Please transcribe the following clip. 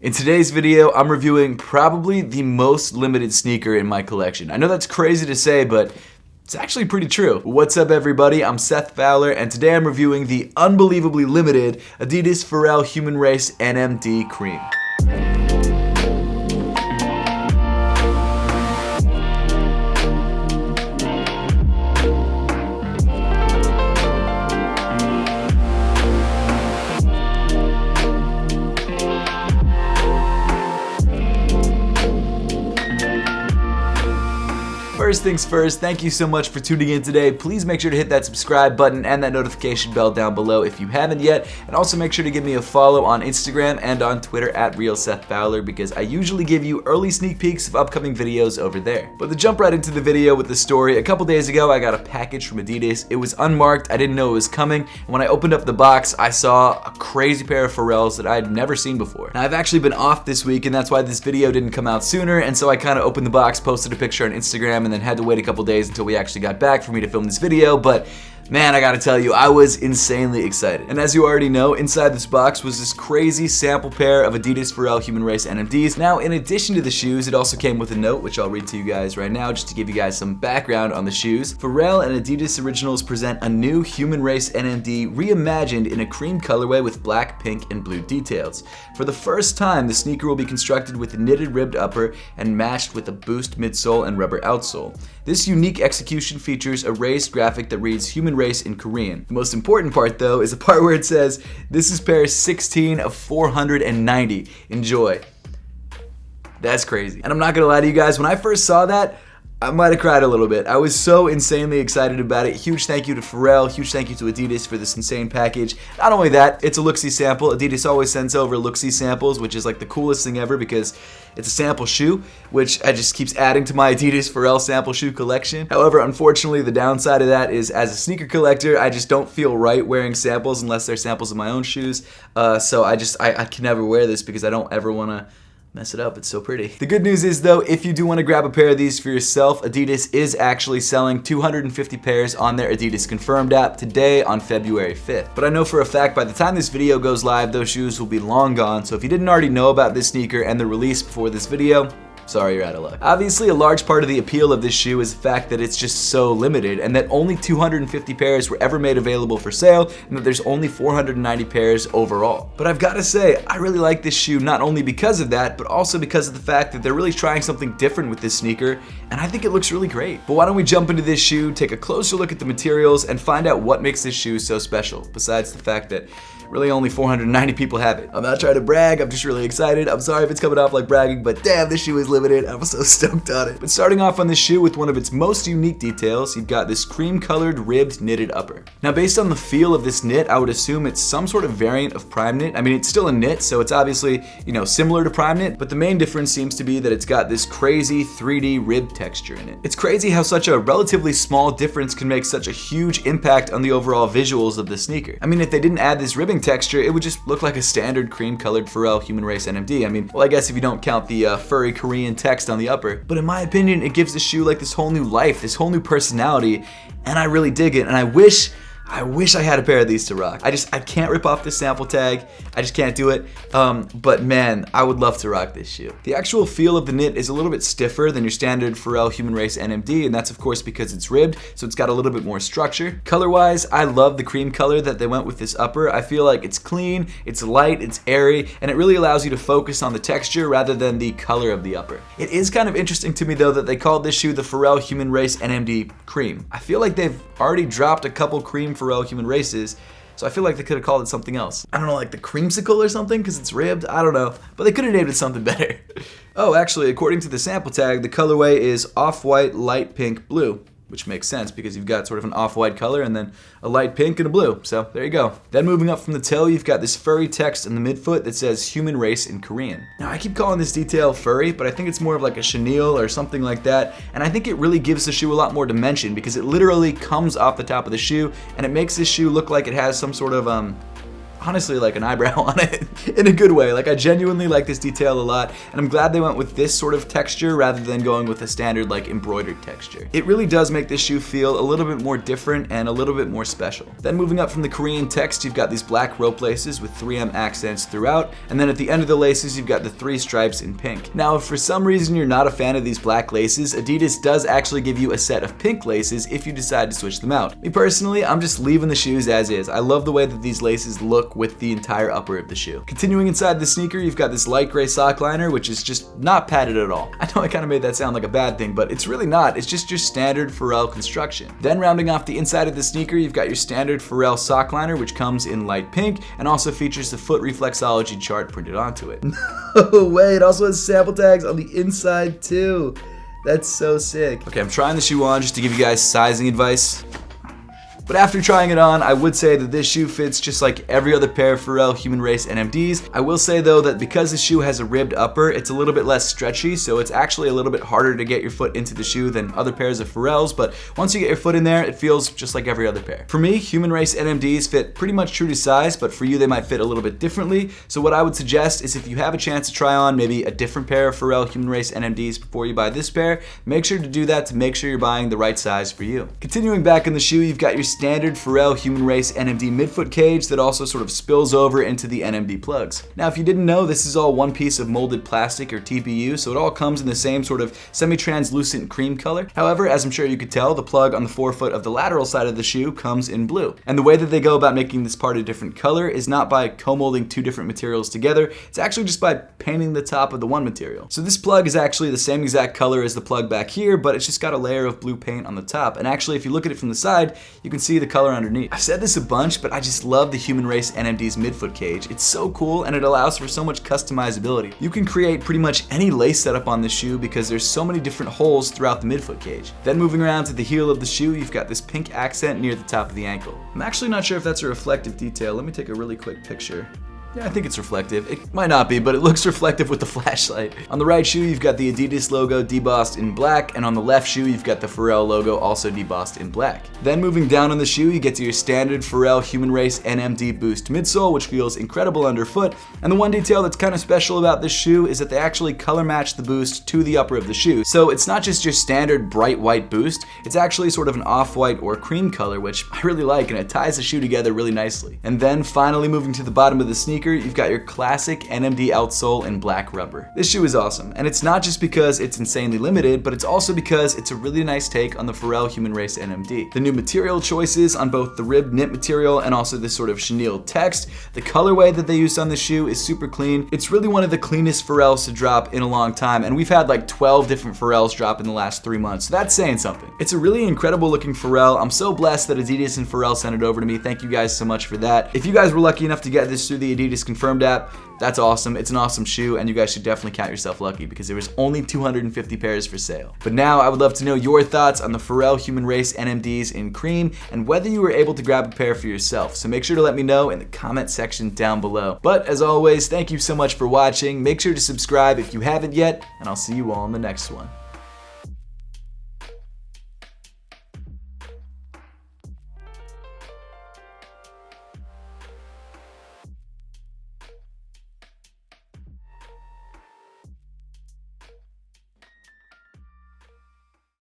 In today's video, I'm reviewing probably the most limited sneaker in my collection. I know that's crazy to say, but it's actually pretty true. What's up everybody, I'm Seth Fowler, and today I'm reviewing the unbelievably limited Adidas Pharrell Human Race NMD Cream. First things first, thank you so much for tuning in today. Please make sure to hit that subscribe button and that notification bell down below if you haven't yet. And also make sure to give me a follow on Instagram and on Twitter at RealSethFowler because I usually give you early sneak peeks of upcoming videos over there. But to jump right into the video with the story, a couple days ago I got a package from Adidas. It was unmarked, I didn't know it was coming. And when I opened up the box, I saw a crazy pair of Pharrells that I had never seen before. Now I've actually been off this week and that's why this video didn't come out sooner. And so I kind of opened the box, posted a picture on Instagram, and then had to wait a couple days until we actually got back for me to film this video, but man, I gotta tell you, I was insanely excited. And as you already know, inside this box was this crazy sample pair of Adidas Pharrell Human Race NMDs. Now, in addition to the shoes, it also came with a note, which I'll read to you guys right now, just to give you guys some background on the shoes. Pharrell and Adidas Originals present a new Human Race NMD reimagined in a cream colorway with black, pink, and blue details. For the first time, the sneaker will be constructed with a knitted ribbed upper and matched with a boost midsole and rubber outsole. This unique execution features a raised graphic that reads Human Race in Korean. The most important part though is the part where it says, "This is pair 16 of 490. Enjoy." That's crazy. And I'm not gonna lie to you guys, when I first saw that, I might have cried a little bit. I was so insanely excited about it. Huge thank you to Pharrell, huge thank you to Adidas for this insane package. Not only that, it's a look-see sample. Adidas always sends over look-see samples, which is like the coolest thing ever because it's a sample shoe, which I just keeps adding to my Adidas Pharrell sample shoe collection. However, unfortunately, the downside of that is as a sneaker collector, I just don't feel right wearing samples unless they're samples of my own shoes. So I can never wear this because I don't ever want to mess it up. It's so pretty. The good news is though, if you do want to grab a pair of these for yourself, Adidas is actually selling 250 pairs on their Adidas Confirmed app today on February 5th. But I know for a fact by the time this video goes live, those shoes will be long gone. So if you didn't already know about this sneaker and the release before this video, sorry, you're out of luck. Obviously, a large part of the appeal of this shoe is the fact that it's just so limited and that only 250 pairs were ever made available for sale and that there's only 490 pairs overall. But I've got to say, I really like this shoe not only because of that, but also because of the fact that they're really trying something different with this sneaker, and I think it looks really great. But why don't we jump into this shoe, take a closer look at the materials, and find out what makes this shoe so special, besides the fact that really only 490 people have it. I'm not trying to brag, I'm just really excited. I'm sorry if it's coming off like bragging, but damn, this shoe is limited. I'm so stoked on it. But starting off on this shoe with one of its most unique details, you've got this cream colored ribbed knitted upper. Now based on the feel of this knit, I would assume it's some sort of variant of prime knit. I mean, it's still a knit, so it's obviously, similar to prime knit, but the main difference seems to be that it's got this crazy 3D rib texture in it. It's crazy how such a relatively small difference can make such a huge impact on the overall visuals of the sneaker. I mean, if they didn't add this ribbing texture, it would just look like a standard cream colored Pharrell Human Race NMD. I mean, well, I guess if you don't count the furry Korean text on the upper. But in my opinion, it gives the shoe like this whole new life, this whole new personality, and I really dig it. And I wish I had a pair of these to rock. I can't rip off this sample tag. I just can't do it. But man, I would love to rock this shoe. The actual feel of the knit is a little bit stiffer than your standard Pharrell Human Race NMD, and that's of course because it's ribbed, so it's got a little bit more structure. Color-wise, I love the cream color that they went with this upper. I feel like it's clean, it's light, it's airy, and it really allows you to focus on the texture rather than the color of the upper. It is kind of interesting to me though that they called this shoe the Pharrell Human Race NMD Cream. I feel like they've already dropped a couple cream Pharrell Human Races, so I feel like they could have called it something else. I don't know, like the creamsicle or something, because it's ribbed, I don't know, but they could have named it something better. Oh, actually, according to the sample tag, the colorway is off-white, light pink, blue, which makes sense because you've got sort of an off-white color and then a light pink and a blue, so there you go. Then moving up from the toe, you've got this furry text in the midfoot that says Human Race in Korean. Now I keep calling this detail furry, but I think it's more of like a chenille or something like that, and I think it really gives the shoe a lot more dimension because it literally comes off the top of the shoe and it makes this shoe look like it has some sort of honestly like an eyebrow on it in a good way. Like, I genuinely like this detail a lot, and I'm glad they went with this sort of texture rather than going with a standard like embroidered texture. It really does make this shoe feel a little bit more different and a little bit more special. Then moving up from the Korean text, you've got these black rope laces with 3M accents throughout, and then at the end of the laces you've got the 3 stripes in pink. Now, if for some reason you're not a fan of these black laces, Adidas does actually give you a set of pink laces if you decide to switch them out. Me personally, I'm just leaving the shoes as is. I love the way that these laces look with the entire upper of the shoe. Continuing inside the sneaker, you've got this light gray sock liner, which is just not padded at all. I know I kind of made that sound like a bad thing, but it's really not. It's just your standard Pharrell construction. Then rounding off the inside of the sneaker, you've got your standard Pharrell sock liner, which comes in light pink and also features the foot reflexology chart printed onto it. No way, it also has sample tags on the inside too. That's so sick. Okay, I'm trying the shoe on just to give you guys sizing advice. But after trying it on, I would say that this shoe fits just like every other pair of Pharrell Human Race NMDs. I will say though that because the shoe has a ribbed upper, it's a little bit less stretchy, so it's actually a little bit harder to get your foot into the shoe than other pairs of Pharrells, but once you get your foot in there, it feels just like every other pair. For me, Human Race NMDs fit pretty much true to size, but for you they might fit a little bit differently, so what I would suggest is if you have a chance to try on maybe a different pair of Pharrell Human Race NMDs before you buy this pair, make sure to do that to make sure you're buying the right size for you. Continuing back in the shoe, you've got your standard Pharrell Human Race NMD midfoot cage that also sort of spills over into the NMD plugs. Now, if you didn't know, this is all one piece of molded plastic or TPU, so it all comes in the same sort of semi-translucent cream color. However, as I'm sure you could tell, the plug on the forefoot of the lateral side of the shoe comes in blue. And the way that they go about making this part a different color is not by co-molding 2 different materials together, it's actually just by painting the top of the one material. So this plug is actually the same exact color as the plug back here, but it's just got a layer of blue paint on the top. And actually, if you look at it from the side, you can see the color underneath. I've said this a bunch, but I just love the Human Race NMD's midfoot cage. It's so cool and it allows for so much customizability. You can create pretty much any lace setup on this shoe because there's so many different holes throughout the midfoot cage. Then moving around to the heel of the shoe, you've got this pink accent near the top of the ankle. I'm actually not sure if that's a reflective detail. Let me take a really quick picture. Yeah, I think it's reflective. It might not be, but it looks reflective with the flashlight. On the right shoe, you've got the Adidas logo debossed in black, and on the left shoe, you've got the Pharrell logo also debossed in black. Then moving down on the shoe, you get to your standard Pharrell Human Race NMD Boost midsole, which feels incredible underfoot. And the one detail that's kind of special about this shoe is that they actually color match the boost to the upper of the shoe. So it's not just your standard bright white boost, it's actually sort of an off-white or cream color, which I really like, and it ties the shoe together really nicely. And then finally moving to the bottom of the sneaker, you've got your classic NMD outsole in black rubber. This shoe is awesome, and it's not just because it's insanely limited, but it's also because it's a really nice take on the Pharrell Human Race NMD. The new material choices on both the ribbed knit material and also this sort of chenille text, the colorway that they used on the shoe is super clean. It's really one of the cleanest Pharrells to drop in a long time, and we've had like 12 different Pharrells drop in the last 3 months, so that's saying something. It's a really incredible looking Pharrell. I'm so blessed that Adidas and Pharrell sent it over to me. Thank you guys so much for that. If you guys were lucky enough to get this through the Adidas Confirmed app, that's awesome. It's an awesome shoe, and you guys should definitely count yourself lucky because there was only 250 pairs for sale. But now I would love to know your thoughts on the Pharrell Human Race NMDs in cream and whether you were able to grab a pair for yourself. So make sure to let me know in the comment section down below. But as always, thank you so much for watching. Make sure to subscribe if you haven't yet, and I'll see you all in the next one.